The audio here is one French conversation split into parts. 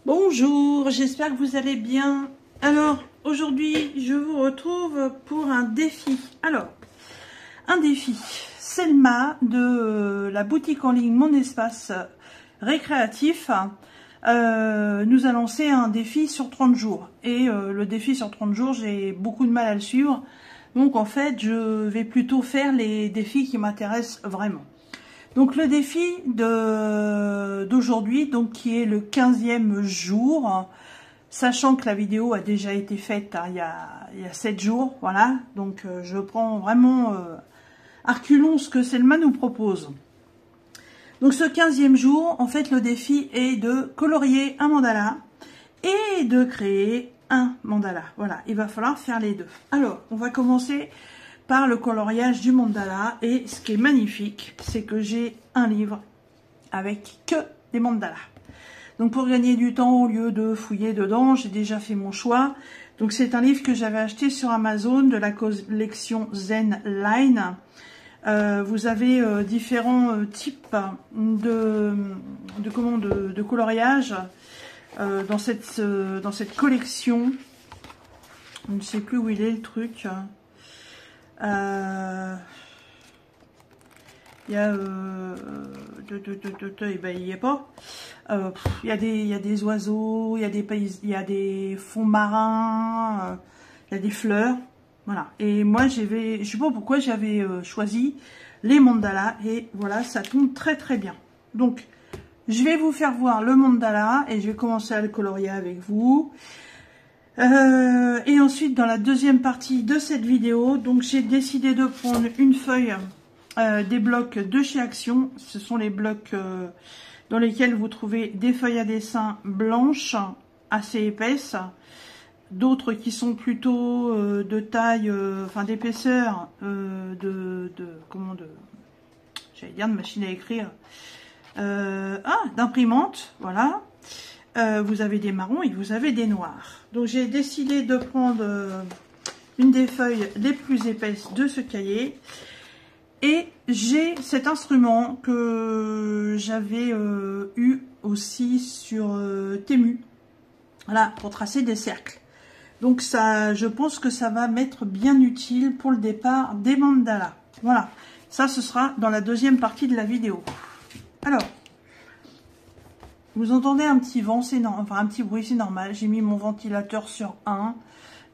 Bonjour, j'espère que vous allez bien. Alors, aujourd'hui, je vous retrouve pour un défi. Alors, un défi. Selma de la boutique en ligne Mon Espace Récréatif nous a lancé un défi sur 30 jours. Et le défi sur 30 jours, j'ai beaucoup de mal à le suivre. Donc, en fait, je vais plutôt faire les défis qui m'intéressent vraiment. Donc le défi d'aujourd'hui, donc qui est le 15e jour, sachant que la vidéo a déjà été faite il y a 7 jours, voilà. Donc je prends vraiment à reculons ce que Selma nous propose. Donc ce 15e jour, en fait le défi est de colorier un mandala et de créer un mandala. Voilà, il va falloir faire les deux. Alors, on va commencer par le coloriage du mandala, et ce qui est magnifique, c'est que j'ai un livre avec que des mandalas. Donc pour gagner du temps, au lieu de fouiller dedans, j'ai déjà fait mon choix. Donc c'est un livre que j'avais acheté sur Amazon de la collection Zen Line. Vous avez différents types de coloriage dans cette collection. Je ne sais plus où il est le truc. Il y a ben, il y est pas. Il y a des oiseaux, il y a des fonds marins, il y a des fleurs, voilà. Et moi je sais pas pourquoi j'avais choisi les mandalas, et voilà, ça tombe très très bien. Donc je vais vous faire voir le mandala et je vais commencer à le colorier avec vous. Et ensuite, dans la deuxième partie de cette vidéo, donc j'ai décidé de prendre une feuille des blocs de chez Action. Ce sont les blocs dans lesquels vous trouvez des feuilles à dessin blanches assez épaisses, d'autres qui sont plutôt de taille, enfin d'épaisseur j'allais dire de machine à écrire, d'imprimante, voilà. Vous avez des marrons et vous avez des noirs. Donc j'ai décidé de prendre une des feuilles les plus épaisses de ce cahier. Et j'ai cet instrument que j'avais eu aussi sur Temu. Voilà, pour tracer des cercles. Donc ça, je pense que ça va m'être bien utile pour le départ des mandalas. Voilà, ça ce sera dans la deuxième partie de la vidéo. Alors, vous entendez un petit vent, c'est enfin un petit bruit, c'est normal. J'ai mis mon ventilateur sur 1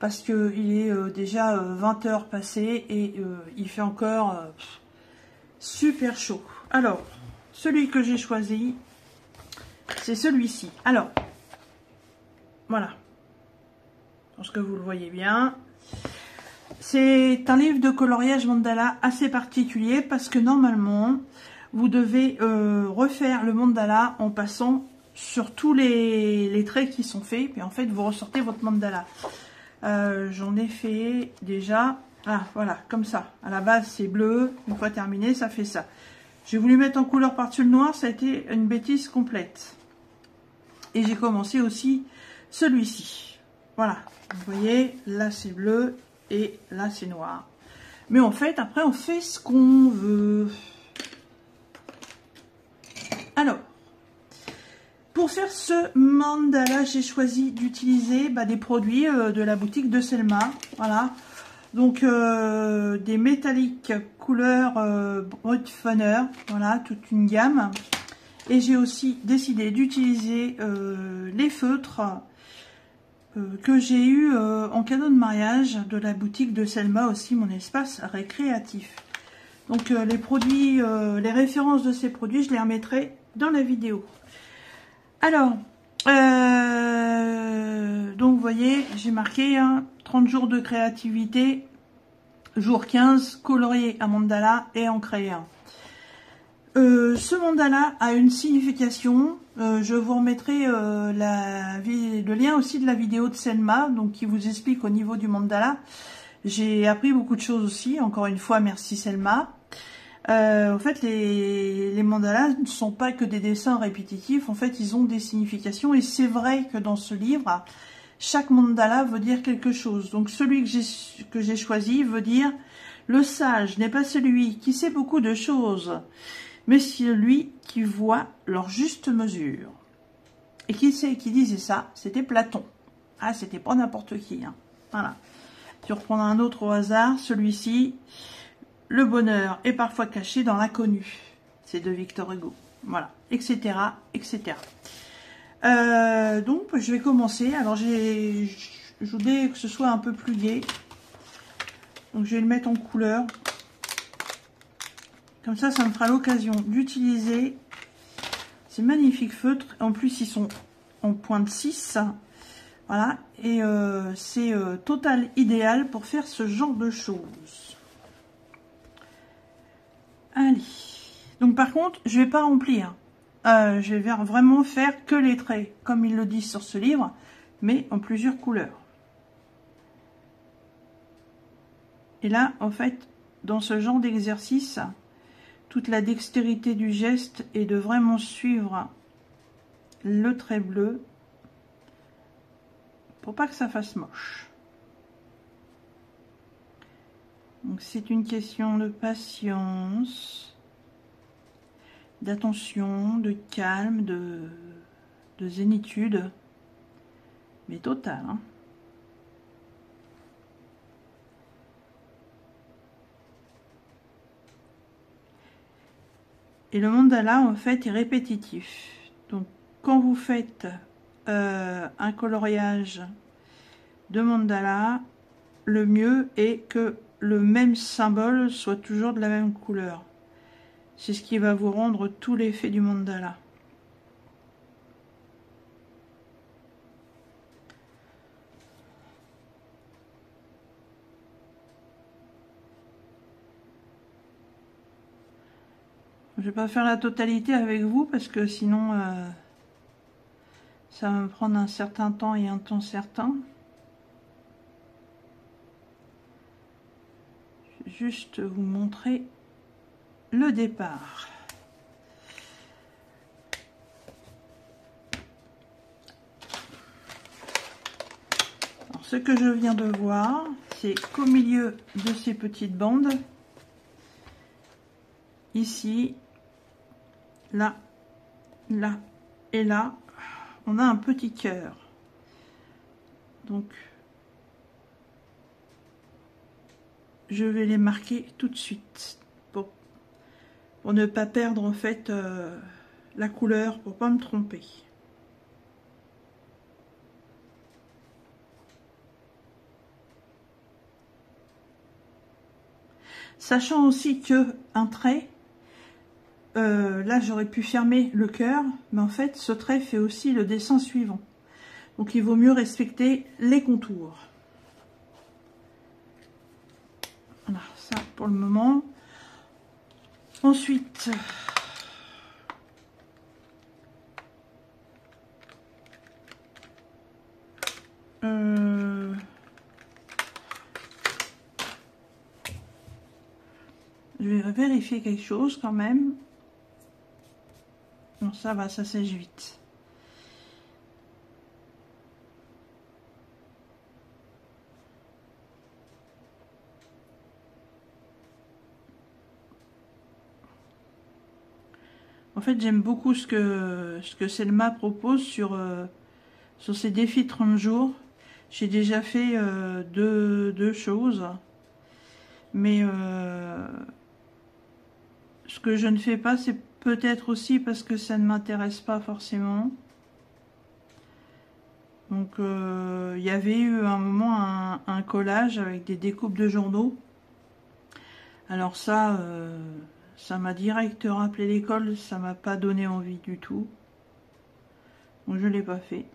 parce que il est déjà 20 heures passées et il fait encore super chaud. Alors, celui que j'ai choisi, c'est celui-ci. Alors, voilà. Je pense que vous le voyez bien. C'est un livre de coloriage mandala assez particulier parce que normalement, vous devez refaire le mandala en passant sur tous les traits qui sont faits. Puis en fait, vous ressortez votre mandala. J'en ai fait déjà. Ah, voilà, comme ça. À la base, c'est bleu. Une fois terminé, ça fait ça. J'ai voulu mettre en couleur par-dessus le noir. Ça a été une bêtise complète. Et j'ai commencé aussi celui-ci. Voilà. Vous voyez, là, c'est bleu. Et là, c'est noir. Mais en fait, après, on fait ce qu'on veut. Alors, pour faire ce mandala, j'ai choisi d'utiliser des produits de la boutique de Selma. Voilà. Donc, des métalliques couleur Brut Funner. Voilà, toute une gamme. Et j'ai aussi décidé d'utiliser les feutres que j'ai eu en cadeau de mariage de la boutique de Selma aussi, Mon Espace Récréatif. Donc, les produits, les références de ces produits, je les remettrai dans la vidéo. Alors, donc vous voyez, j'ai marqué 30 jours de créativité, jour 15, colorier un mandala et en créer un. Ce mandala a une signification, je vous remettrai le lien aussi de la vidéo de Selma, donc qui vous explique au niveau du mandala. J'ai appris beaucoup de choses aussi, encore une fois, merci Selma. En fait, les mandalas ne sont pas que des dessins répétitifs. En fait, ils ont des significations. Et c'est vrai que dans ce livre, chaque mandala veut dire quelque chose. Donc, celui que j'ai choisi veut dire « Le sage n'est pas celui qui sait beaucoup de choses, mais celui qui voit leur juste mesure. » Et qui c'est qui disait ça? C'était Platon. Ah, c'était pas n'importe qui. Hein. Voilà. Tu reprends un autre au hasard. Celui-ci, le bonheur est parfois caché dans l'inconnu. C'est de Victor Hugo. Voilà, etc., etc. Donc, je vais commencer. Alors, je voulais que ce soit un peu plus gai. Donc, je vais le mettre en couleur. Comme ça me fera l'occasion d'utiliser ces magnifiques feutres. En plus, ils sont en pointe 6. Voilà. Et c'est total idéal pour faire ce genre de choses. Allez. Donc, par contre, je vais pas remplir. Je vais vraiment faire que les traits, comme ils le disent sur ce livre, mais en plusieurs couleurs. Et là, en fait, dans ce genre d'exercice, toute la dextérité du geste est de vraiment suivre le trait bleu pour pas que ça fasse moche. Donc c'est une question de patience, d'attention, de calme, de zénitude, mais totale. Hein. Et le mandala, en fait, est répétitif. Donc, quand vous faites un coloriage de mandala, le mieux est que le même symbole soit toujours de la même couleur. C'est ce qui va vous rendre tout l'effet du mandala. Je vais pas faire la totalité avec vous parce que sinon ça va me prendre un certain temps et un temps certain. Je vais juste vous montrer le départ. Alors, ce que je viens de voir, c'est qu'au milieu de ces petites bandes, ici, là, là et là, on a un petit cœur. Donc, je vais les marquer tout de suite pour ne pas perdre en fait la couleur, pour pas me tromper. Sachant aussi que un trait, là j'aurais pu fermer le cœur, mais en fait ce trait fait aussi le dessin suivant. Donc il vaut mieux respecter les contours. Voilà, ça pour le moment. Ensuite, je vais vérifier quelque chose quand même. Non, ça va, ça sèche vite. En fait, j'aime beaucoup ce que Selma propose sur ces défis 30 jours. J'ai déjà fait deux choses. Mais ce que je ne fais pas, c'est peut-être aussi parce que ça ne m'intéresse pas forcément. Donc, il y avait eu un moment un collage avec des découpes de journaux. Alors ça m'a direct rappelé l'école, ça m'a pas donné envie du tout. Donc je l'ai pas fait.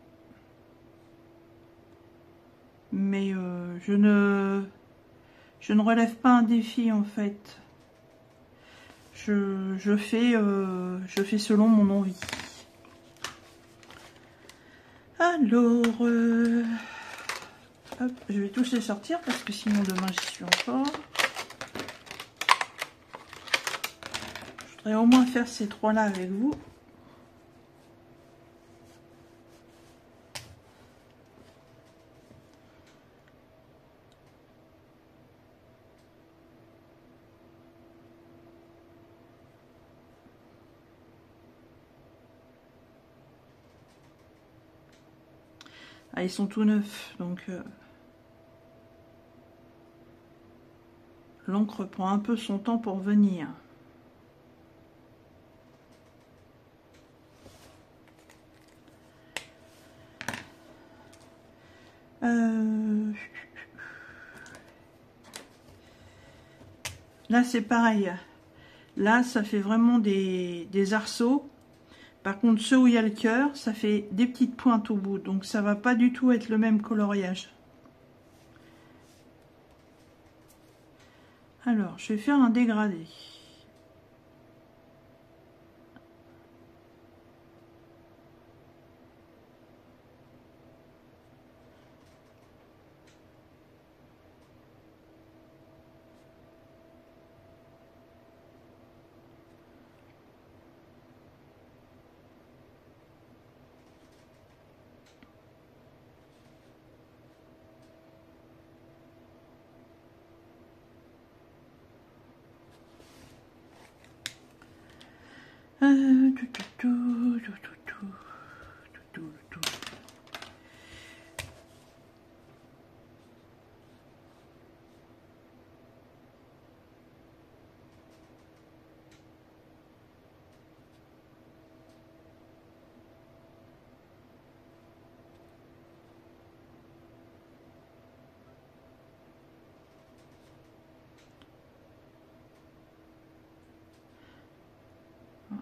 Mais je ne relève pas un défi en fait. Je fais selon mon envie. Alors, hop, je vais tous les sortir parce que sinon demain j'y suis encore. Je voudrais au moins faire ces trois-là avec vous. Ah, ils sont tout neufs, donc l'encre prend un peu son temps pour venir. Là, c'est pareil. Là, ça fait vraiment des arceaux. Par contre, ceux où il y a le cœur, ça fait des petites pointes au bout. Donc, ça va pas du tout être le même coloriage. Alors, je vais faire un dégradé.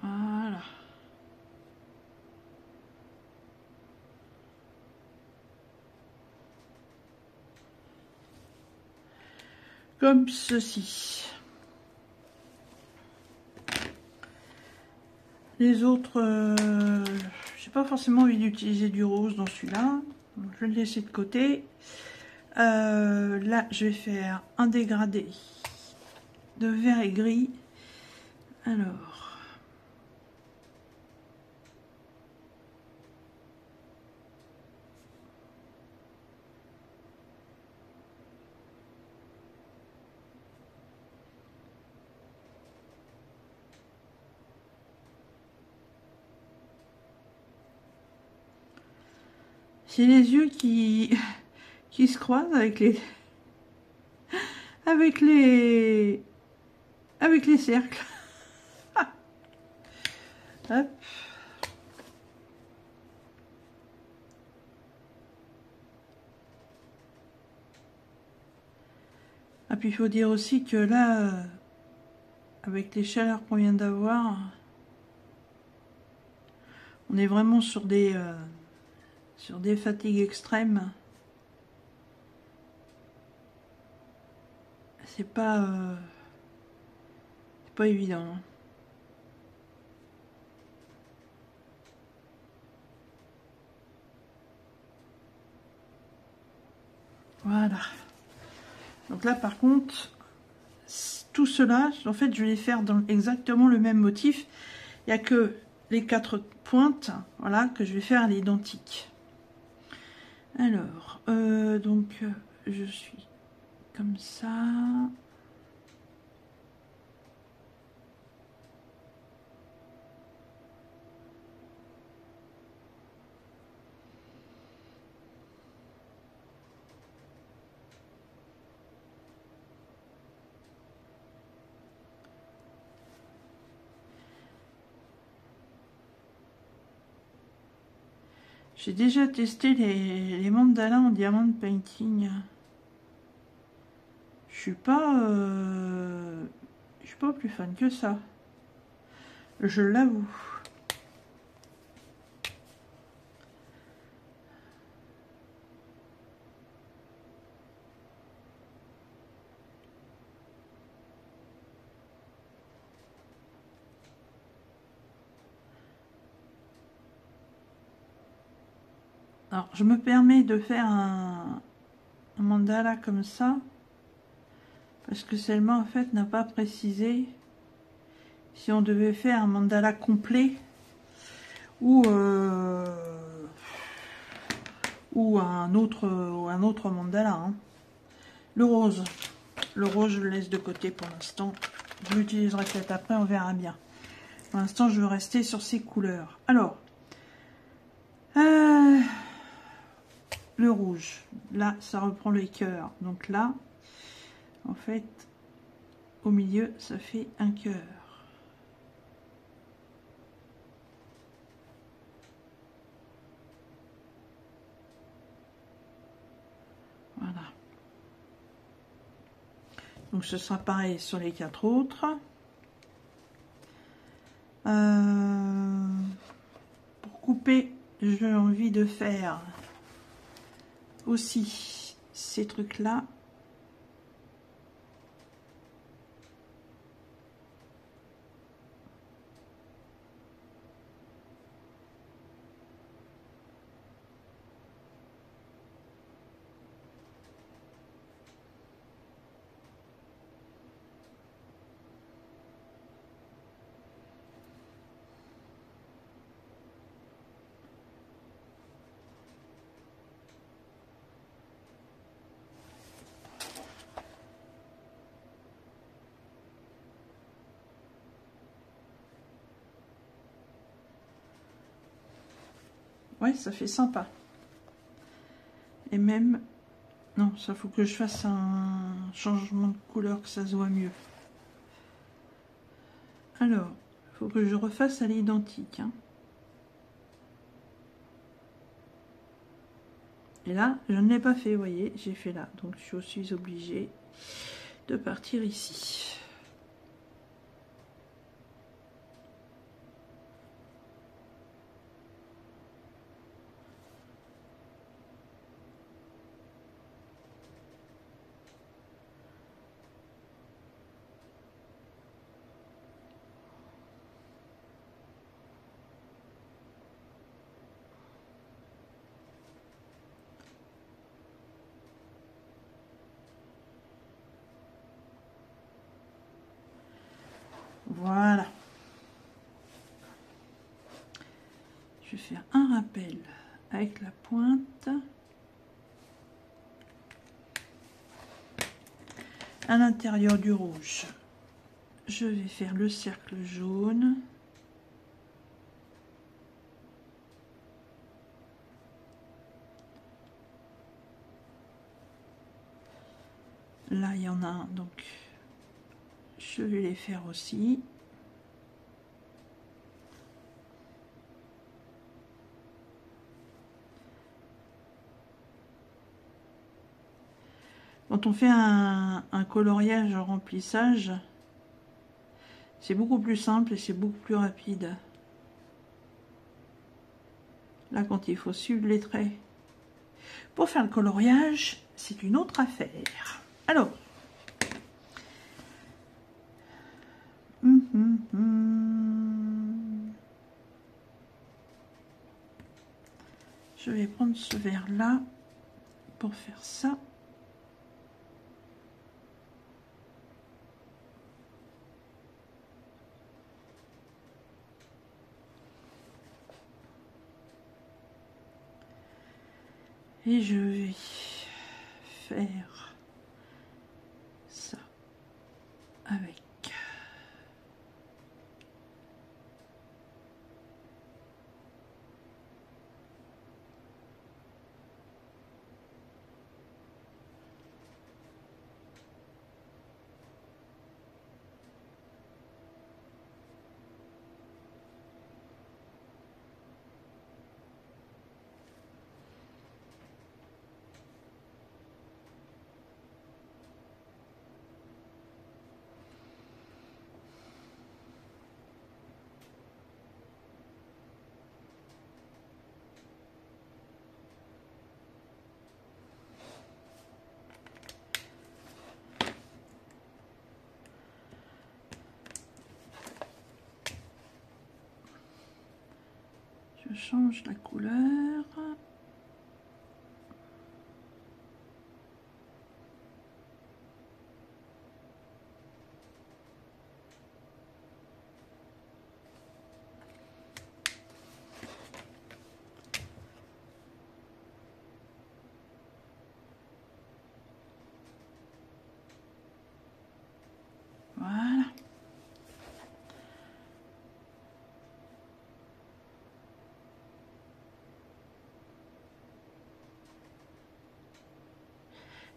Voilà. Comme ceci. Les autres, j'ai pas forcément envie d'utiliser du rose dans celui-là. Je vais le laisser de côté. Là, je vais faire un dégradé de vert et gris. Alors, j'ai les yeux qui se croisent avec les cercles. Hop. Ah, puis il faut dire aussi que là, avec les chaleurs qu'on vient d'avoir, on est vraiment sur des fatigues extrêmes. C'est pas évident. Voilà. Donc là, par contre, tout cela, en fait, je vais les faire dans exactement le même motif. Il n'y a que les 4 pointes, voilà, que je vais faire à l'identique. Alors, donc, je suis comme ça. J'ai déjà testé les mandalas en diamant painting. Je suis pas plus fan que ça. Je l'avoue. Alors, je me permets de faire un mandala comme ça, parce que Selma, en fait, n'a pas précisé si on devait faire un mandala complet ou un autre mandala. Hein. Le rose, je le laisse de côté pour l'instant. Je l'utiliserai peut-être après, on verra bien. Pour l'instant, je veux rester sur ces couleurs. Alors, le rouge. Là, ça reprend les cœurs. Donc là, en fait, au milieu, ça fait un cœur. Voilà. Donc ce sera pareil sur les 4 autres. Pour couper, j'ai envie de faire aussi ces trucs là. Ouais, ça fait sympa. Et même, non, ça faut que je fasse un changement de couleur, que ça se voit mieux. Alors, il faut que je refasse à l'identique. Hein. Et là, je ne l'ai pas fait, vous voyez, j'ai fait là. Donc, je suis obligée de partir ici. Voilà. Je vais faire un rappel avec la pointe. À l'intérieur du rouge, je vais faire le cercle jaune. Là, il y en a un, donc je vais les faire aussi. Quand on fait un coloriage en remplissage, c'est beaucoup plus simple et c'est beaucoup plus rapide. Là, quand il faut suivre les traits pour faire le coloriage, c'est une autre affaire. Alors, je vais prendre ce vert là pour faire ça. Et je vais faire ça avec. Je change la couleur. Voilà.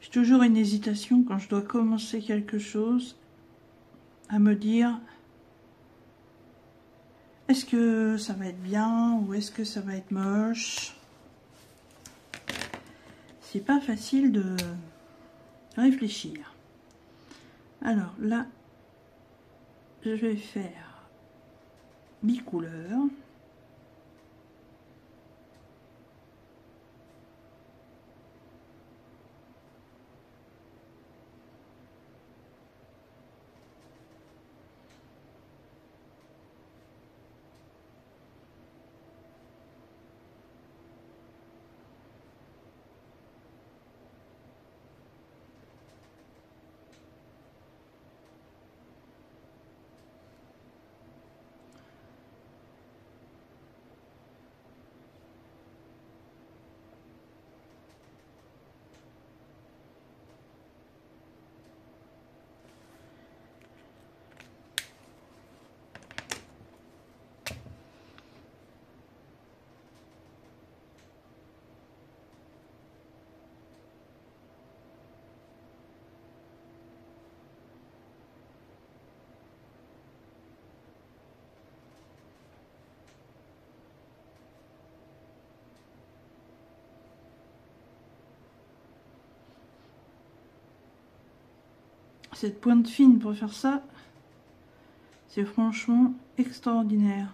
J'ai toujours une hésitation quand je dois commencer quelque chose à me dire est-ce que ça va être bien ou est-ce que ça va être moche. C'est pas facile de réfléchir. Alors là, je vais faire bicouleur. Cette pointe fine pour faire ça, c'est franchement extraordinaire.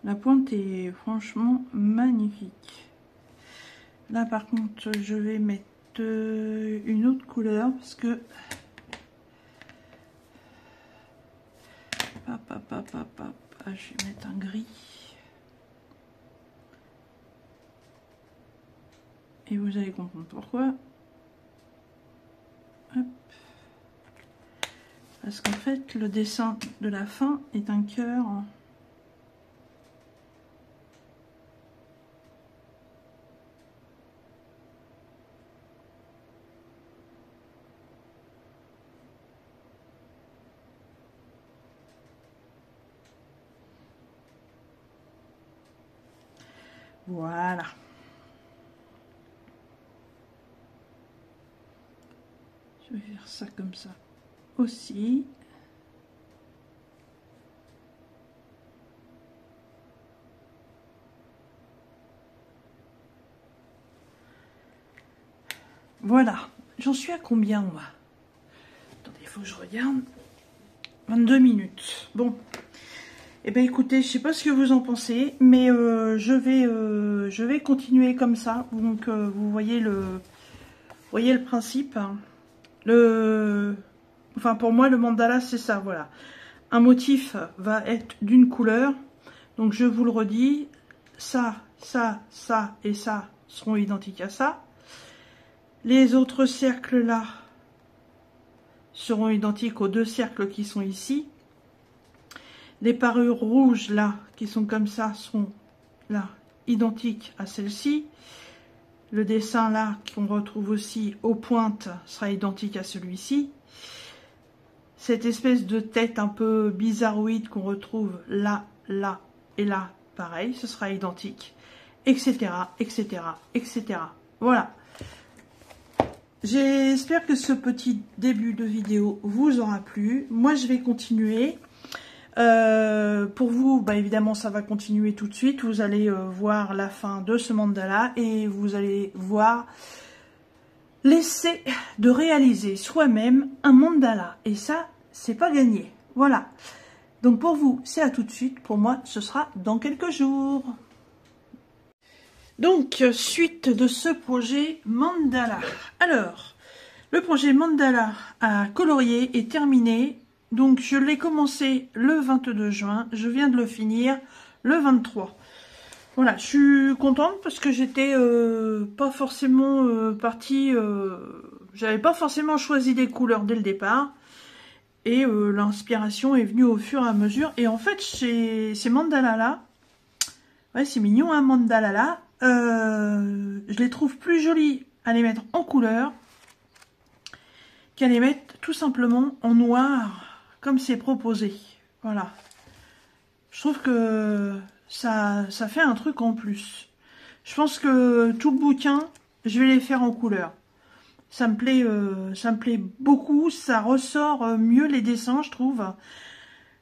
La pointe est franchement magnifique. Là par contre, je vais mettre une autre couleur parce que je vais mettre un gris. Et vous allez comprendre pourquoi. Hop. Parce qu'en fait, le dessin de la fin est un cœur. Voilà. Je vais faire ça comme ça aussi. Voilà. J'en suis à combien, moi? Attendez, il faut que je regarde. 22 minutes. Bon. Eh bien, écoutez, je sais pas ce que vous en pensez, mais je vais continuer comme ça. Donc, vous voyez le principe. Hein. Enfin, pour moi, le mandala, c'est ça, voilà. Un motif va être d'une couleur. Donc, je vous le redis, ça, ça, ça et ça seront identiques à ça. Les autres cercles là seront identiques aux deux cercles qui sont ici. Les parures rouges là, qui sont comme ça, seront là identiques à celle-ci. Le dessin là, qu'on retrouve aussi aux pointes, sera identique à celui-ci. Cette espèce de tête un peu bizarroïde qu'on retrouve là, là et là, pareil, ce sera identique, etc., etc., etc. Voilà. J'espère que ce petit début de vidéo vous aura plu. Moi, je vais continuer. Pour vous, bah, évidemment, ça va continuer tout de suite. Vous allez voir la fin de ce mandala et vous allez voir l'essai de réaliser soi-même un mandala. Et ça, c'est pas gagné. Voilà. Donc pour vous, c'est à tout de suite. Pour moi, ce sera dans quelques jours. Donc, suite de ce projet mandala. Alors, le projet mandala à colorier est terminé. Donc, je l'ai commencé le 22 juin. Je viens de le finir le 23. Voilà, je suis contente parce que j'étais pas forcément partie... j'avais pas forcément choisi des couleurs dès le départ. Et l'inspiration est venue au fur et à mesure. Et en fait, ces mandalas-là... Ouais, c'est mignon, un mandala là. Je les trouve plus jolis à les mettre en couleur qu'à les mettre tout simplement en noir, comme c'est proposé. Voilà. Je trouve que ça fait un truc en plus. Je pense que tout le bouquin je vais les faire en couleur. Ça me plaît beaucoup, ça ressort mieux les dessins, je trouve.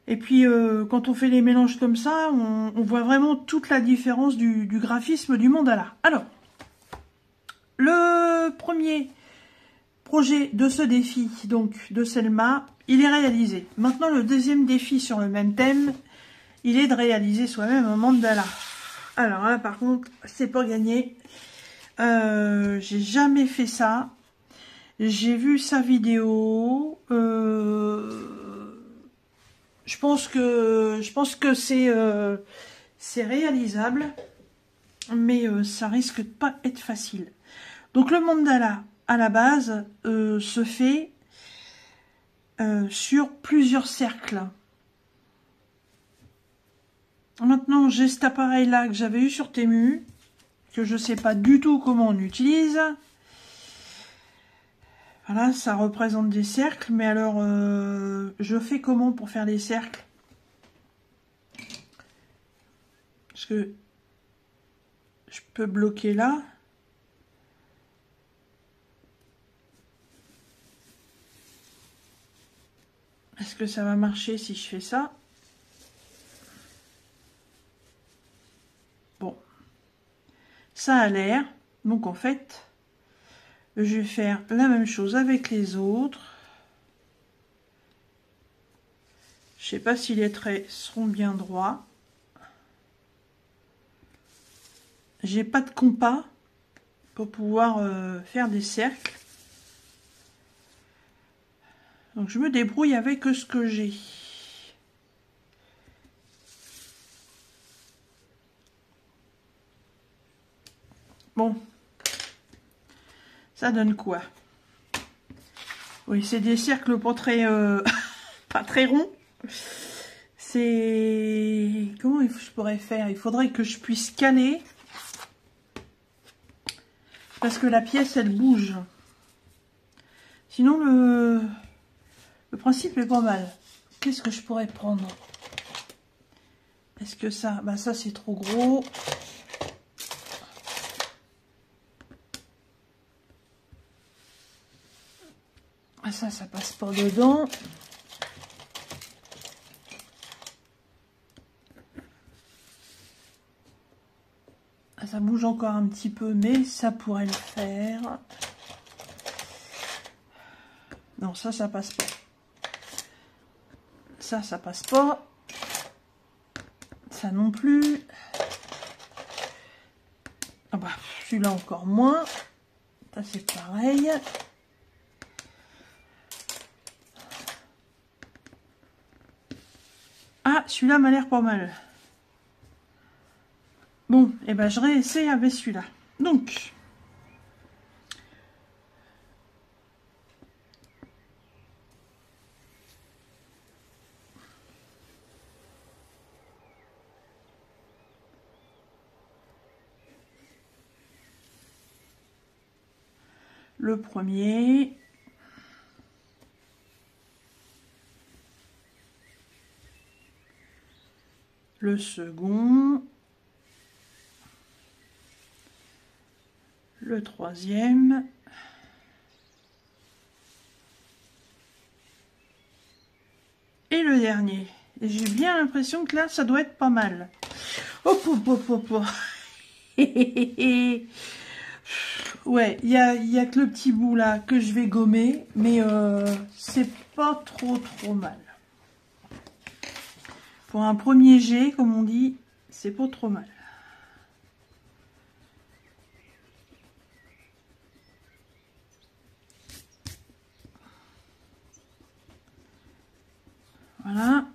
Et puis, quand on fait les mélanges comme ça, on voit vraiment toute la différence du graphisme du mandala. Alors, le premier projet de ce défi, donc de Selma, il est réalisé. Maintenant, le deuxième défi sur le même thème, il est de réaliser soi-même un mandala. Alors là, par contre, c'est pas gagné. J'ai jamais fait ça. J'ai vu sa vidéo. Je pense que c'est réalisable, mais ça risque de pas être facile. Donc le mandala, à la base, se fait sur plusieurs cercles. Maintenant, j'ai cet appareil-là que j'avais eu sur Temu, que je ne sais pas du tout comment on utilise. Voilà, ça représente des cercles, mais alors, je fais comment pour faire les cercles? Parce que je peux bloquer là. Est-ce que ça va marcher si je fais ça? Bon, ça a l'air. Donc en fait, je vais faire la même chose avec les autres. Je sais pas si les traits seront bien droits. J'ai pas de compas pour pouvoir faire des cercles. Donc je me débrouille avec ce que j'ai. Bon, ça donne quoi? Oui, c'est des cercles pas très, pas très ronds. C'est... Comment je pourrais faire? Il faudrait que je puisse caler. Parce que la pièce, elle bouge. Sinon, le principe est pas mal. Qu'est-ce que je pourrais prendre? Est-ce que ça... Bah ça, c'est trop gros. Ah, ça passe pas dedans. Ah, ça bouge encore un petit peu, mais ça pourrait le faire. Non, ça passe pas. Ça passe pas. Ça non plus. Ah bah, celui-là encore moins. Ça, c'est pareil. Ah, celui-là m'a l'air pas mal. Bon, et ben je réessaye avec celui-là. Donc, le premier. Le second. Le troisième. Et le dernier. Et j'ai bien l'impression que là, ça doit être pas mal. Hop, hop, hop, hop, hop. Ouais, il y a que le petit bout là que je vais gommer, mais c'est pas trop mal. Pour un premier jet, comme on dit, c'est pas trop mal. Voilà.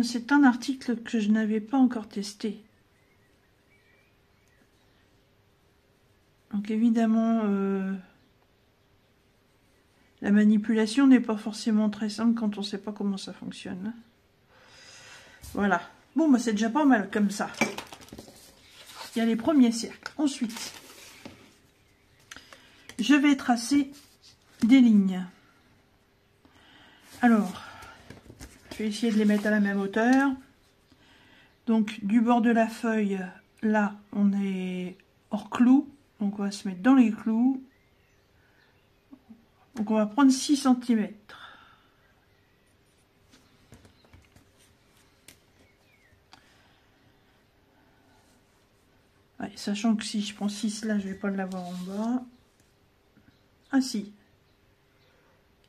C'est un article que je n'avais pas encore testé. Donc évidemment, la manipulation n'est pas forcément très simple quand on ne sait pas comment ça fonctionne. Voilà. Bon, bah c'est déjà pas mal comme ça. Il y a les premiers cercles. Ensuite, je vais tracer des lignes. Alors, je vais essayer de les mettre à la même hauteur. Donc, du bord de la feuille, là, on est hors clou. Donc, on va se mettre dans les clous. Donc, on va prendre 6 cm. Ouais, sachant que si je prends 6 là, je vais pas l'avoir en bas. Ah si,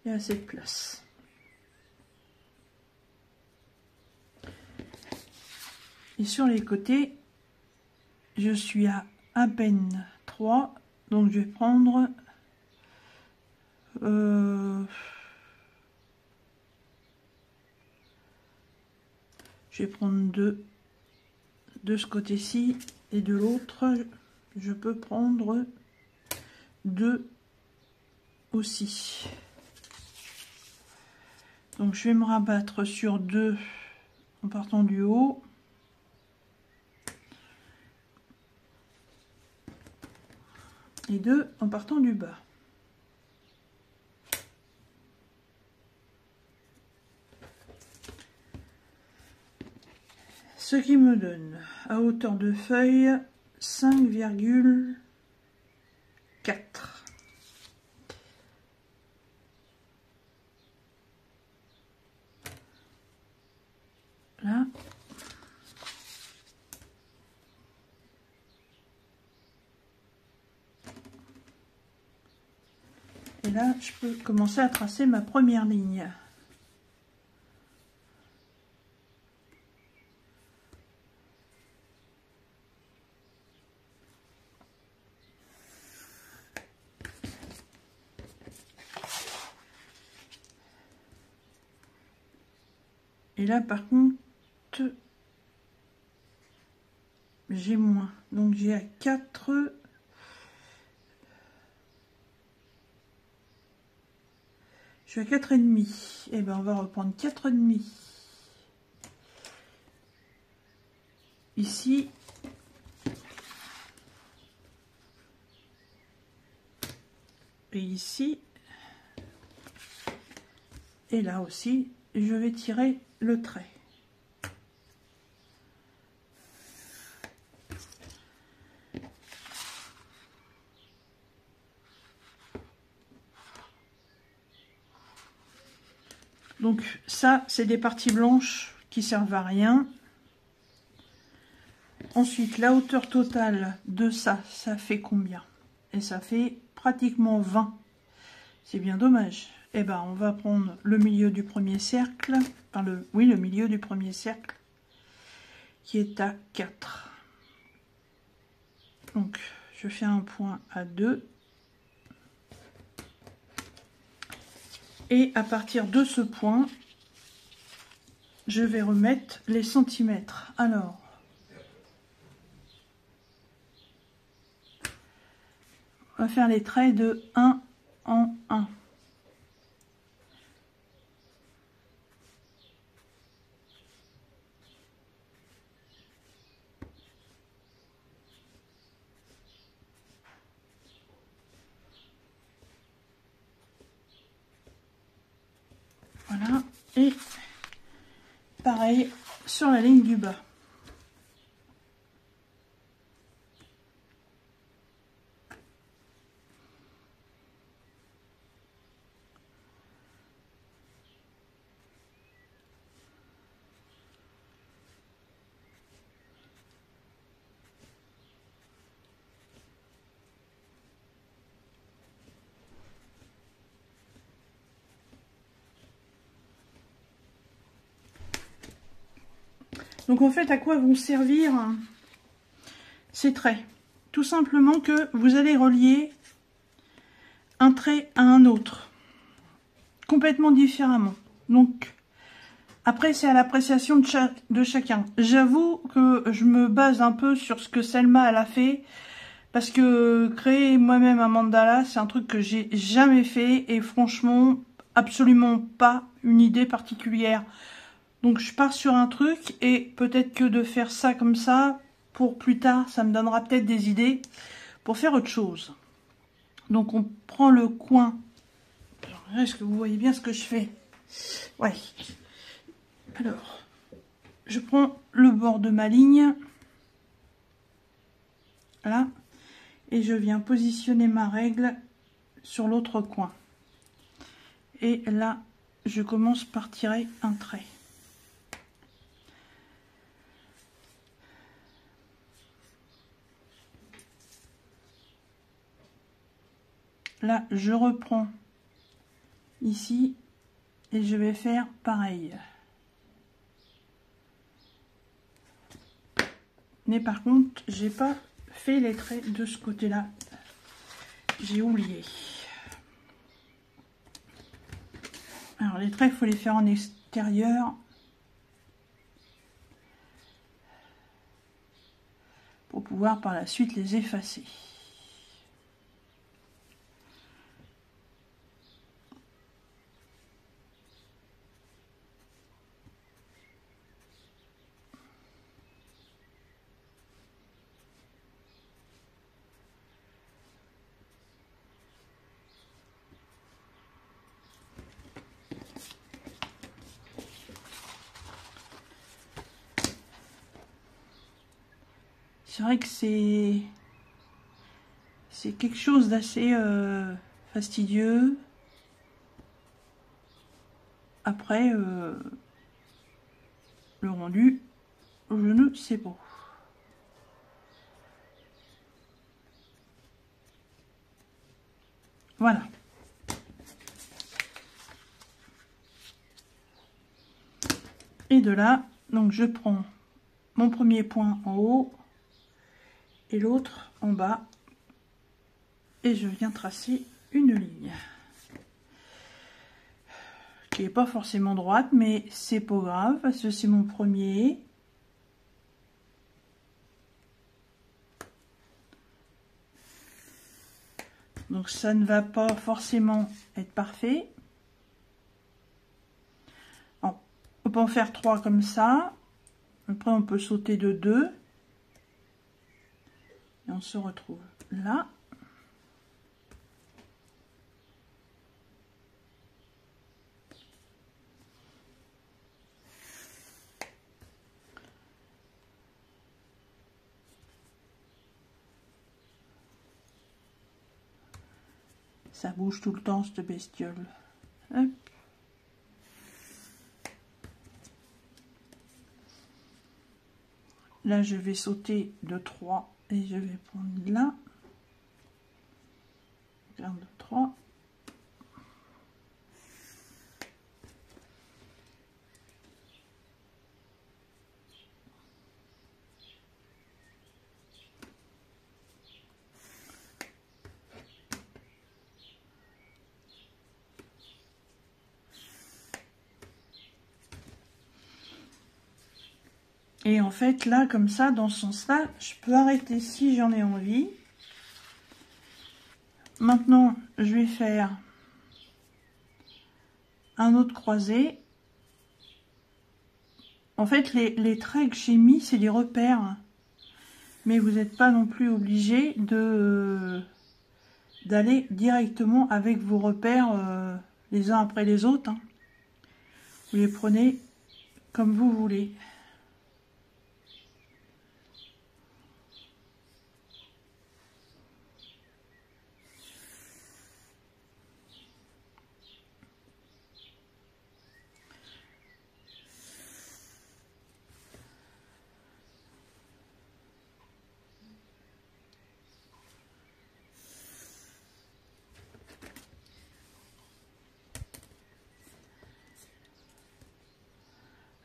il y a assez de place. Et sur les côtés, je suis à peine 3, donc je vais prendre je vais prendre 2 de ce côté-ci et de l'autre, je peux prendre 2 aussi. Donc je vais me rabattre sur 2 en partant du haut. Et 2 en partant du bas. Ce qui me donne à hauteur de feuille 5,4. Là. Et là, je peux commencer à tracer ma première ligne. Et là, par contre, j'ai moins. Donc, j'ai à 4... Je suis à 4,5. Et ben on va reprendre 4,5. Ici. Et ici. Et là aussi, je vais tirer le trait. Donc ça, c'est des parties blanches qui servent à rien. Ensuite, la hauteur totale de ça, ça fait combien? Et ça fait pratiquement 20. C'est bien dommage. Eh ben, on va prendre le milieu du premier cercle. Enfin, le milieu du premier cercle, qui est à 4. Donc, je fais un point à 2. Et à partir de ce point, je vais remettre les centimètres. Alors, on va faire les traits de 1 en 1. Voilà, et pareil sur la ligne du bas. Donc en fait, à quoi vont servir ces traits? Tout simplement que vous allez relier un trait à un autre, complètement différemment. Donc après, c'est à l'appréciation de chacun. J'avoue que je me base un peu sur ce que Selma elle a fait, parce que créer moi-même un mandala, c'est un truc que j'ai jamais fait, et franchement, absolument pas une idée particulière. Donc je pars sur un truc, et peut-être que de faire ça comme ça, pour plus tard, ça me donnera peut-être des idées pour faire autre chose. Donc on prend le coin. Est-ce que vous voyez bien ce que je fais? Ouais. Alors, je prends le bord de ma ligne. Là. Et je viens positionner ma règle sur l'autre coin. Et là, je commence par tirer un trait. Là, je reprends ici et je vais faire pareil. Mais par contre, j'ai pas fait les traits de ce côté-là. J'ai oublié. Alors les traits, il faut les faire en extérieur pour pouvoir par la suite les effacer. C'est vrai que c'est quelque chose d'assez fastidieux. Après, le rendu, je ne sais pas. Voilà. Et de là, donc je prends mon premier point en haut et l'autre en bas. Et je viens tracer une ligne. Qui n'est pas forcément droite, mais c'est pas grave parce que c'est mon premier. Donc ça ne va pas forcément être parfait. Alors, on peut en faire 3 comme ça. Après on peut sauter de 2. Et on se retrouve là. Ça bouge tout le temps cette bestiole. Hop. Là je vais sauter de 3 et je vais prendre là. 1, 2, 3. Et en fait, là, comme ça, dans ce sens-là, je peux arrêter si j'en ai envie. Maintenant, je vais faire un autre croisé. En fait, les traits que j'ai mis, c'est des repères. Mais vous n'êtes pas non plus obligé d'aller directement avec vos repères les uns après les autres. Hein. Vous les prenez comme vous voulez.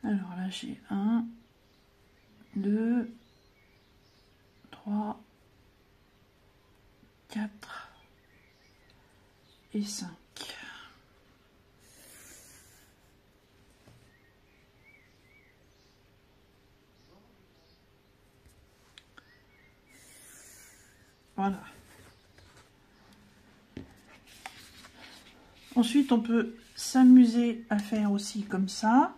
Alors là, j'ai 1, 2, 3, 4 et 5. Voilà. Ensuite, on peut s'amuser à faire aussi comme ça.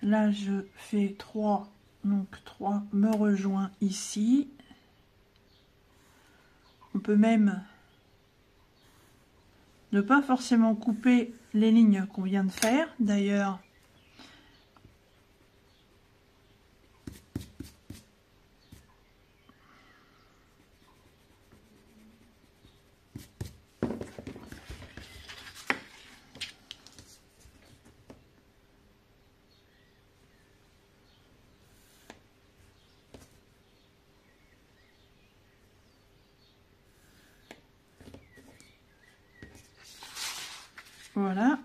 Là, je fais 3, donc 3 me rejoint ici. On peut même ne pas forcément couper les lignes qu'on vient de faire. D'ailleurs, voilà.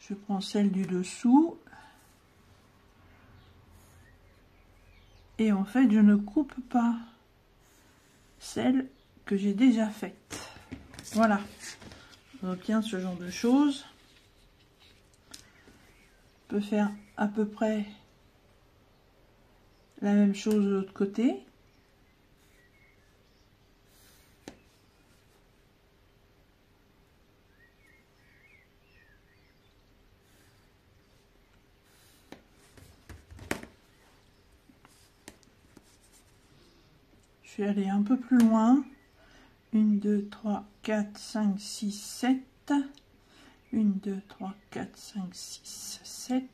Je prends celle du dessous. Et en fait, je ne coupe pas celle que j'ai déjà faite. Voilà. On obtient ce genre de choses. On peut faire à peu près la même chose de l'autre côté. Je vais aller un peu plus loin. 1, 2, 3, 4, 5, 6, 7. 1, 2, 3, 4, 5, 6, 7.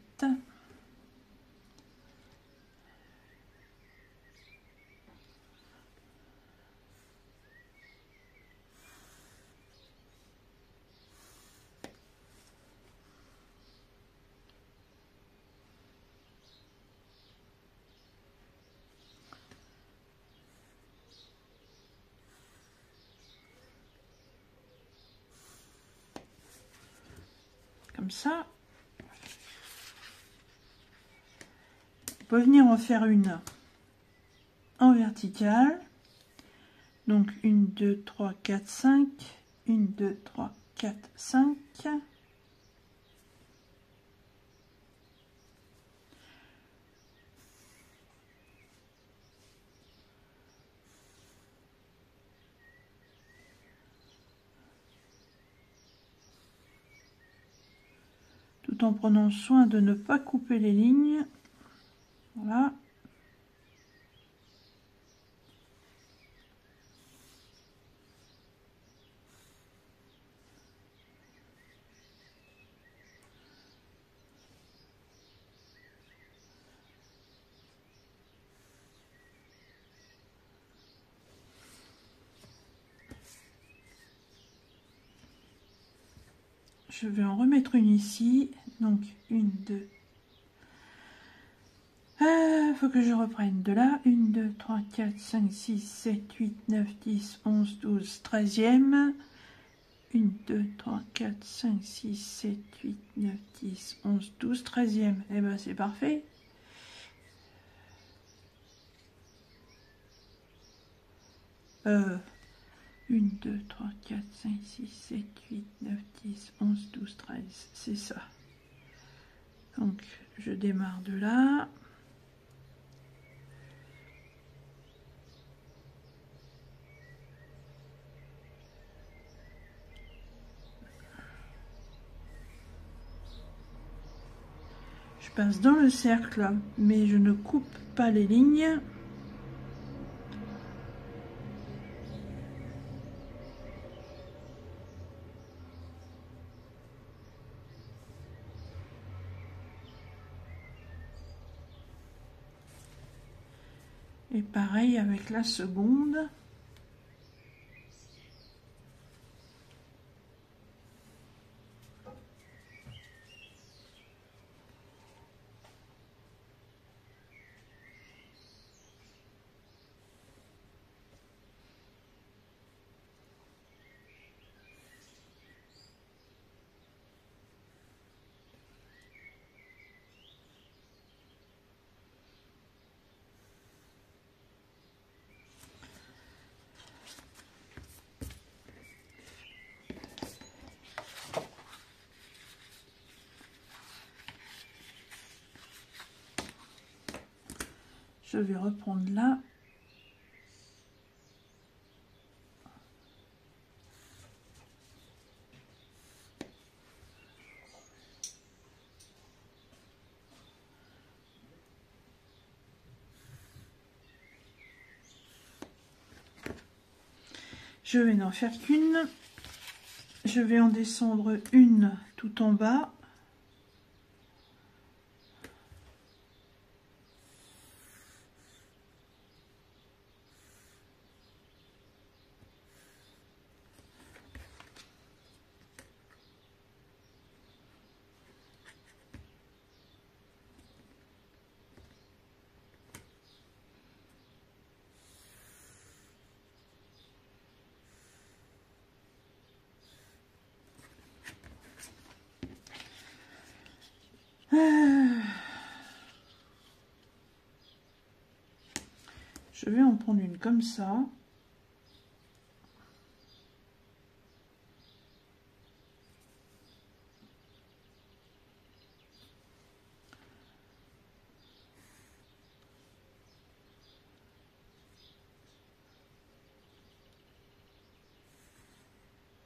Comme ça. On peut venir en faire une en verticale. Donc 1, 2, 3, 4, 5. 1, 2, 3, 4, 5. Tout en prenant soin de ne pas couper les lignes. Voilà. Je vais en remettre une ici. Donc 1, 2. Faut que je reprenne de là. 1, 2, 3, 4, 5, 6, 7, 8, 9, 10, 11, 12, 13e. 1, 2, 3, 4, 5, 6, 7, 8, 9, 10, 11, 12, 13e. Eh ben c'est parfait. Euh, 1, 2, 3, 4, 5, 6, 7, 8, 9, 10, 11, 12, 13. C'est ça. Donc je démarre de là. Je passe dans le cercle, mais je ne coupe pas les lignes. Et pareil avec la seconde. Je vais reprendre là. Je vais n'en faire qu'une. Je vais en descendre une tout en bas. Je vais en prendre une comme ça.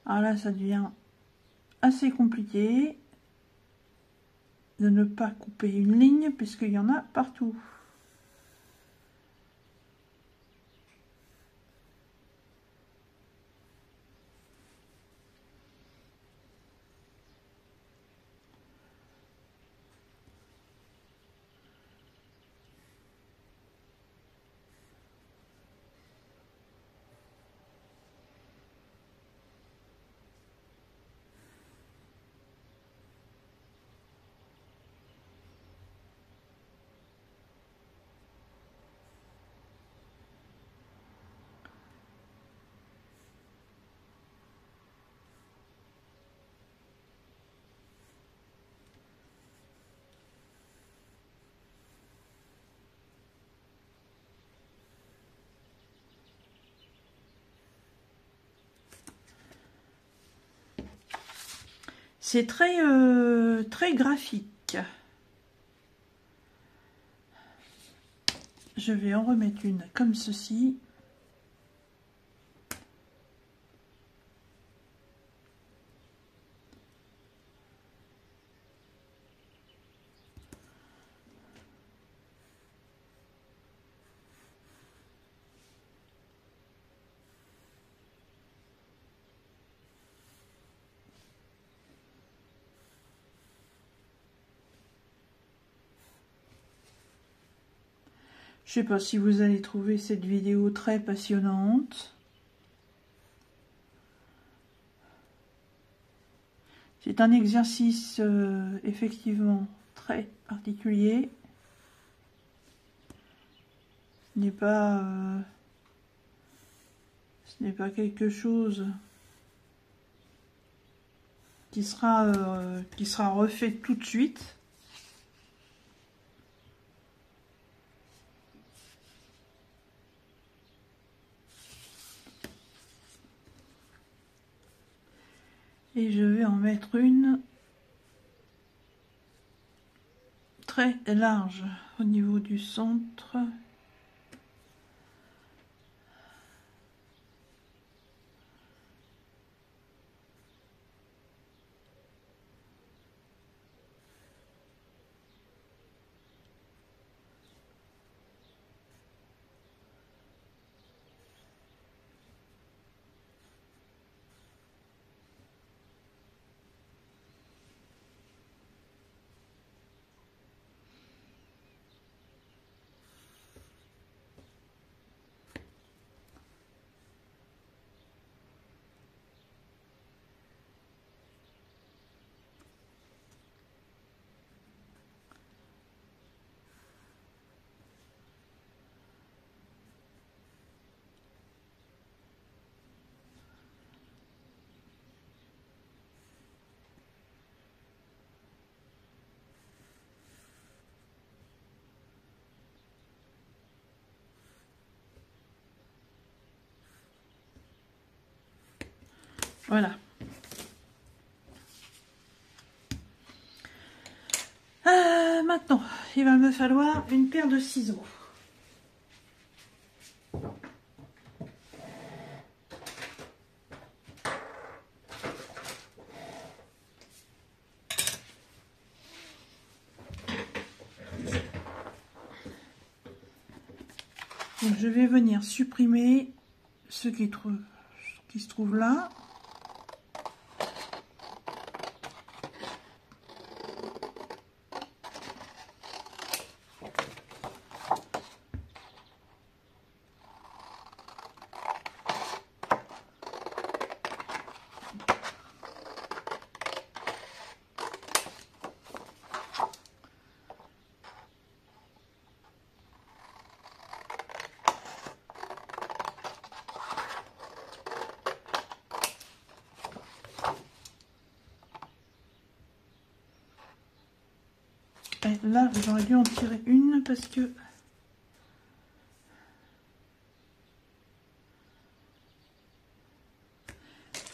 Alors là, ça devient assez compliqué de ne pas couper une ligne puisqu'il y en a partout. C'est très, très graphique. Je vais en remettre une comme ceci. Je sais pas si vous allez trouver cette vidéo très passionnante. C'est un exercice effectivement très particulier. Ce n'est pas quelque chose qui sera refait tout de suite. Et je vais en mettre une très large au niveau du centre. Voilà. Maintenant, il va me falloir une paire de ciseaux. Donc, je vais venir supprimer ce qui est trop qui se trouve là. Et là, j'aurais dû en tirer une parce que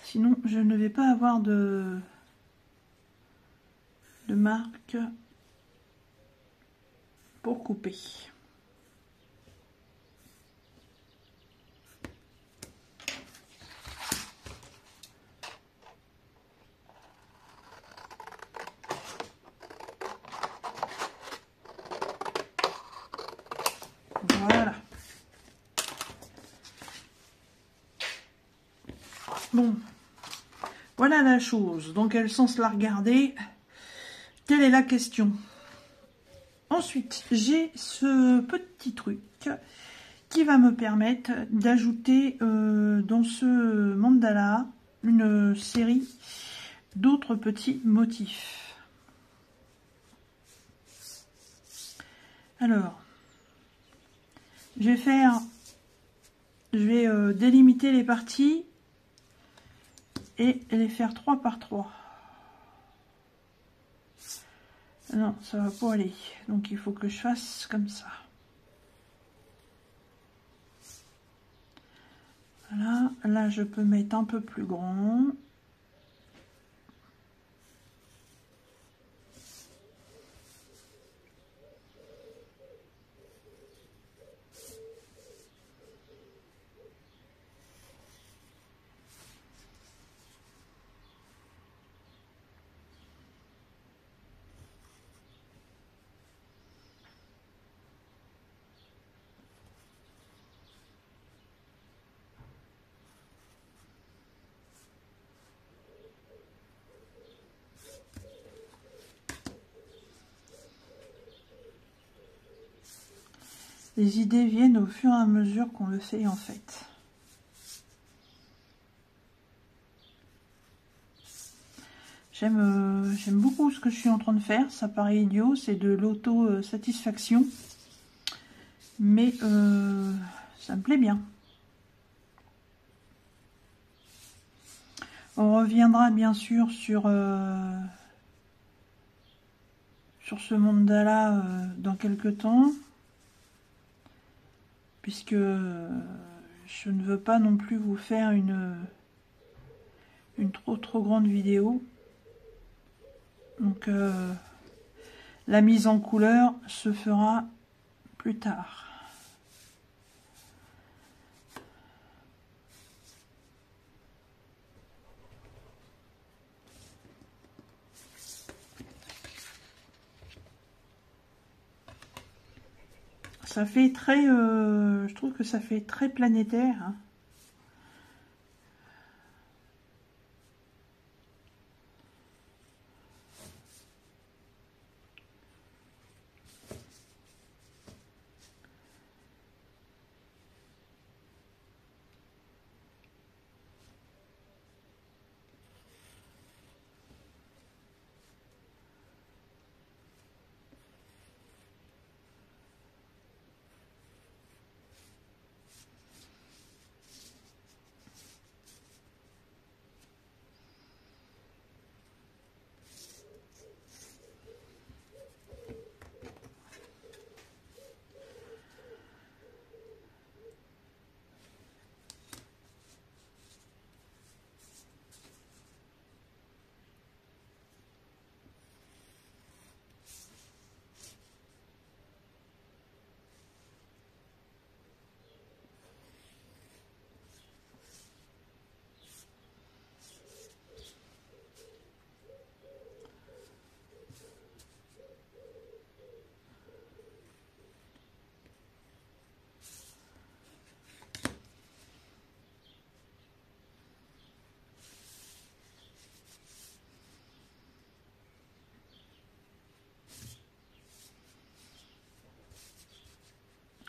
sinon je ne vais pas avoir de marque pour couper. Voilà. Bon, voilà la chose. Donc elle sans la regarder. Quelle est la question? Ensuite, j'ai ce petit truc qui va me permettre d'ajouter dans ce mandala une série d'autres petits motifs. Alors, je vais délimiter les parties et les faire 3 par 3. Non, ça va pas aller. Donc il faut que je fasse comme ça. Voilà, là je peux mettre un peu plus grand. Les idées viennent au fur et à mesure qu'on le fait en fait. J'aime beaucoup ce que je suis en train de faire. Ça paraît idiot, c'est de l'auto-satisfaction. Mais ça me plaît bien. On reviendra bien sûr sur ce mandala dans quelques temps. Puisque je ne veux pas non plus vous faire une trop grande vidéo. Donc la mise en couleur se fera plus tard. Ça fait très, je trouve que ça fait très planétaire. Hein.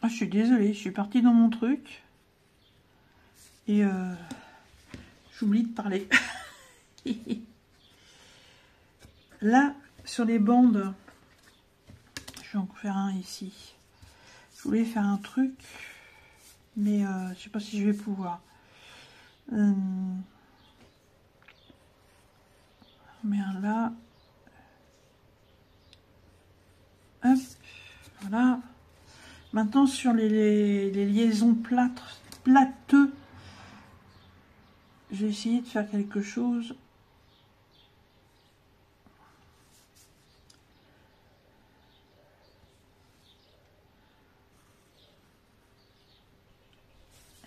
Ah, je suis désolée, je suis partie dans mon truc. Et j'oublie de parler. Là, sur les bandes, je vais en faire un ici. Je voulais faire un truc, mais je sais pas si je vais pouvoir. Mais là, hop, voilà. Maintenant sur les liaisons plateux, je vais essayer de faire quelque chose.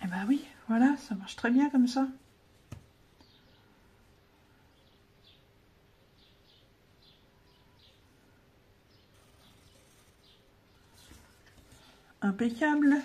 Eh ben oui, voilà, ça marche très bien comme ça. Impeccable.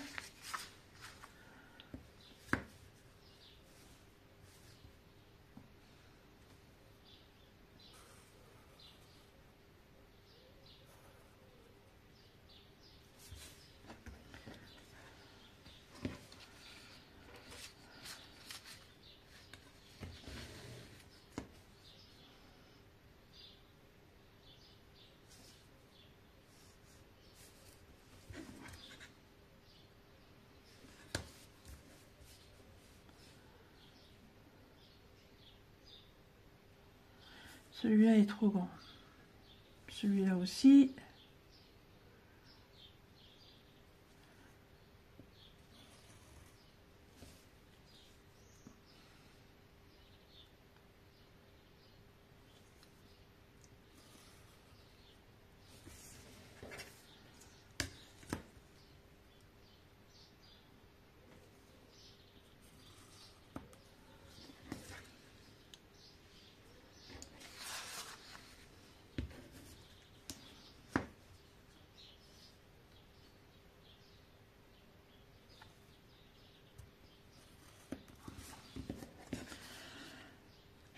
Celui-là est trop grand. Celui-là aussi.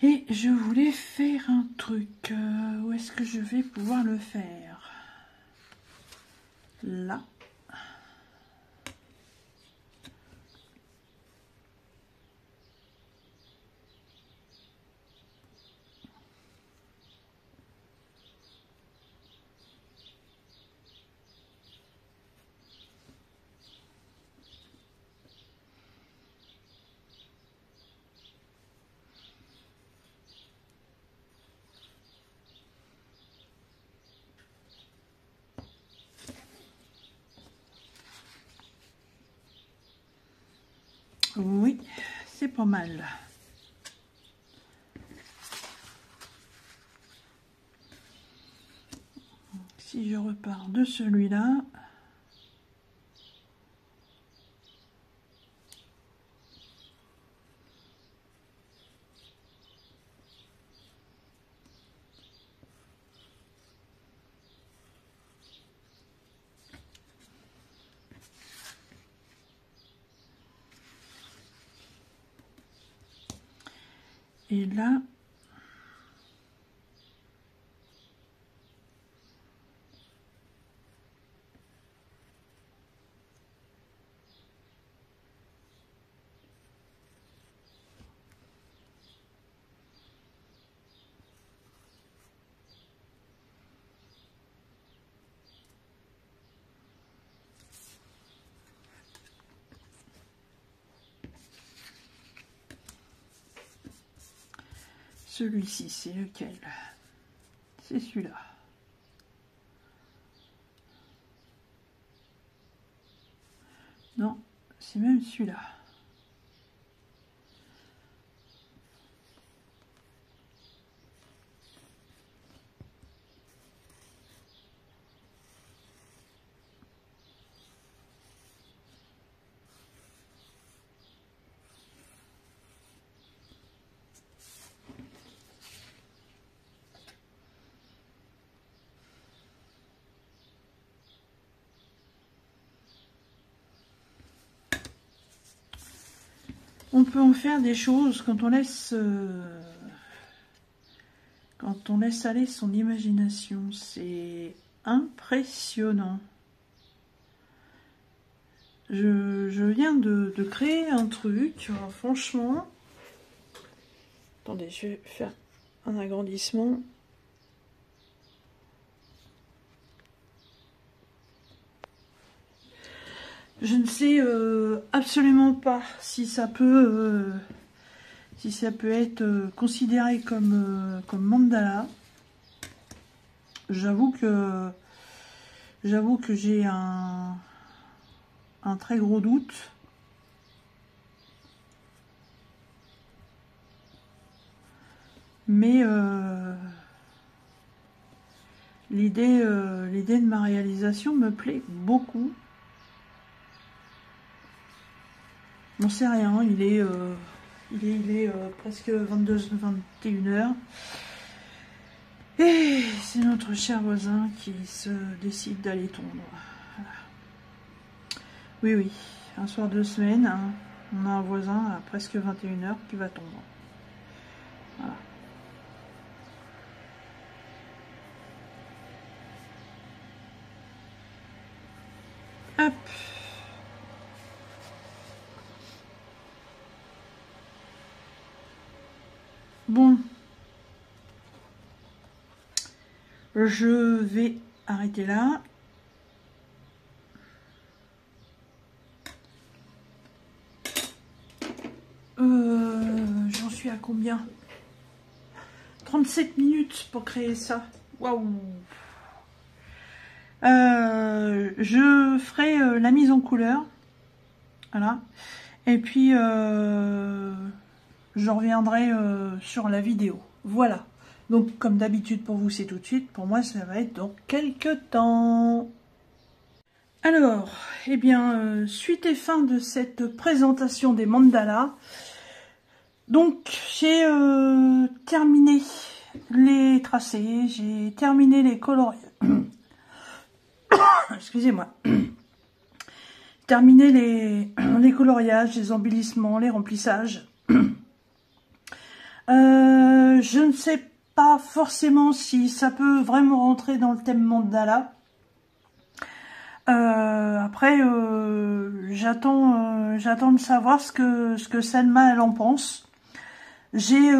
Et je voulais faire un truc. Où est-ce que je vais pouvoir le faire? Là. Oui, c'est pas mal. Si je repars de celui-là, et là, celui-ci, c'est lequel? C'est celui-là. Non, c'est même celui-là. On peut en faire des choses quand on laisse aller son imagination. C'est impressionnant. je viens de créer un truc, franchement. Attendez, je vais faire un agrandissement. Je ne sais absolument pas si ça peut être considéré comme mandala. J'avoue que j'ai un très gros doute. Mais l'idée de ma réalisation me plaît beaucoup. On sait rien, il est presque 21h. Et c'est notre cher voisin qui se décide d'aller tondre. Voilà. Oui, oui, un soir de semaine, hein, on a un voisin à presque 21h qui va tondre. Voilà. Hop. Bon. Je vais arrêter là. J'en suis à combien? 37 minutes pour créer ça. Waouh! Je ferai la mise en couleur. Voilà. Et puis, je reviendrai sur la vidéo. Voilà. Donc, comme d'habitude, pour vous, c'est tout de suite. Pour moi, ça va être dans quelques temps. Alors, eh bien, suite et fin de cette présentation des mandalas. Donc, j'ai terminé les tracés, j'ai terminé les coloriages. Excusez-moi. Terminé les coloriages, les embellissements, les remplissages. Je ne sais pas forcément si ça peut vraiment rentrer dans le thème mandala. Après, j'attends de savoir ce que Selma elle en pense. J'ai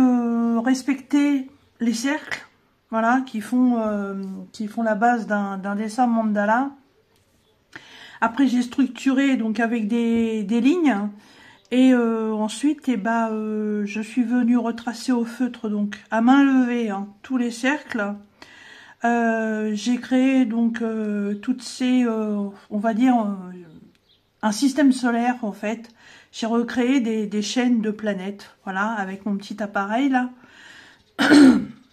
respecté les cercles, voilà, qui font la base d'un dessin mandala. Après, j'ai structuré donc avec des lignes. Et ensuite, je suis venue retracer au feutre, donc à main levée, hein, tous les cercles. J'ai créé donc toutes ces, on va dire, un système solaire en fait. J'ai recréé des chaînes de planètes, voilà, avec mon petit appareil là.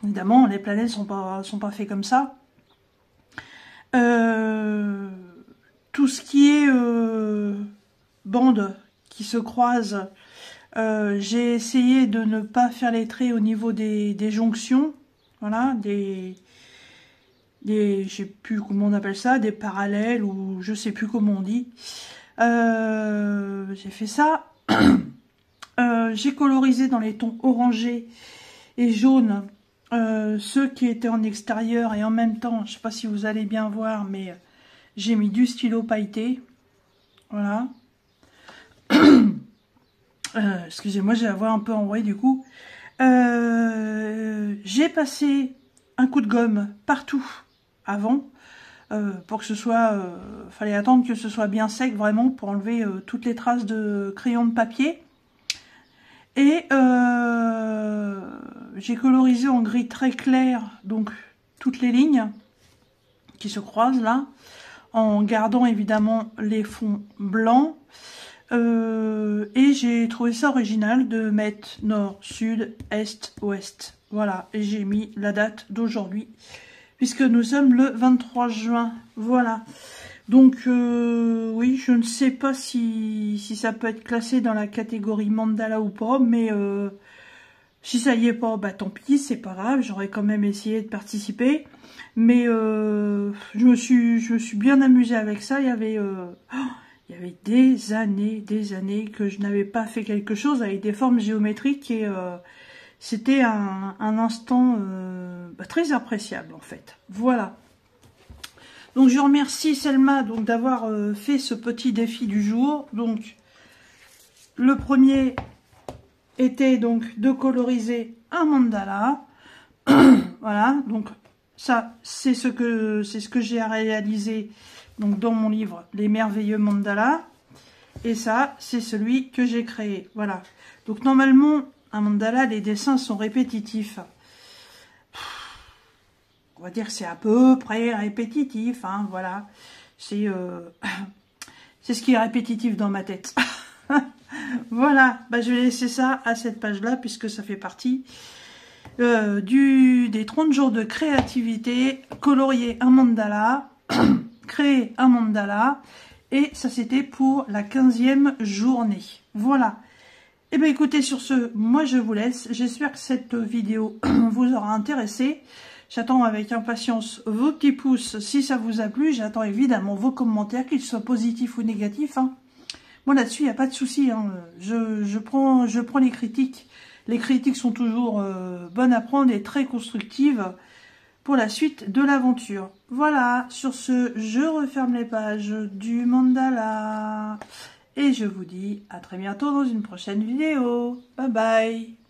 Évidemment, les planètes sont pas faites comme ça. Tout ce qui est bandes qui se croisent, j'ai essayé de ne pas faire les traits au niveau des jonctions, voilà, je sais plus comment on appelle ça, des parallèles ou je sais plus comment on dit. J'ai fait ça. J'ai colorisé dans les tons orangés et jaunes ceux qui étaient en extérieur et en même temps, je sais pas si vous allez bien voir, mais j'ai mis du stylo pailleté. Voilà. Excusez-moi, j'ai la voix un peu enrouée du coup. J'ai passé un coup de gomme partout avant pour que ce soit... fallait attendre que ce soit bien sec vraiment pour enlever toutes les traces de crayon de papier. Et j'ai colorisé en gris très clair donc toutes les lignes qui se croisent là, en gardant évidemment les fonds blancs. Et j'ai trouvé ça original de mettre nord, sud, est, ouest. Voilà, et j'ai mis la date d'aujourd'hui, puisque nous sommes le 23 juin. Voilà. Donc, oui, je ne sais pas si ça peut être classé dans la catégorie mandala ou pas, mais si ça y est pas, bah tant pis, c'est pas grave, j'aurais quand même essayé de participer. Mais je me suis bien amusée avec ça. Il y avait des années que je n'avais pas fait quelque chose avec des formes géométriques et c'était un instant très appréciable en fait. Voilà. Donc je remercie Selma donc d'avoir fait ce petit défi du jour. Donc le premier était donc de coloriser un mandala. Voilà, donc ça c'est ce que j'ai réalisé donc dans mon livre Les merveilleux mandalas. Et ça c'est celui que j'ai créé. Voilà. Donc normalement un mandala, les dessins sont répétitifs. On va dire que c'est à peu près répétitif, hein, voilà. C'est ce qui est répétitif dans ma tête. Voilà, bah, je vais laisser ça à cette page-là, puisque ça fait partie des 30 jours de créativité, colorier un mandala, créer un mandala, et ça c'était pour la 15e journée. Voilà. Et bien écoutez, sur ce, moi je vous laisse. J'espère que cette vidéo vous aura intéressé. J'attends avec impatience vos petits pouces si ça vous a plu. J'attends évidemment vos commentaires, qu'ils soient positifs ou négatifs, hein. Moi là-dessus, il n'y a pas de souci, hein. Je prends les critiques. Les critiques sont toujours bonnes à prendre et très constructives pour la suite de l'aventure. Voilà, sur ce, je referme les pages du mandala. Et je vous dis à très bientôt dans une prochaine vidéo. Bye bye.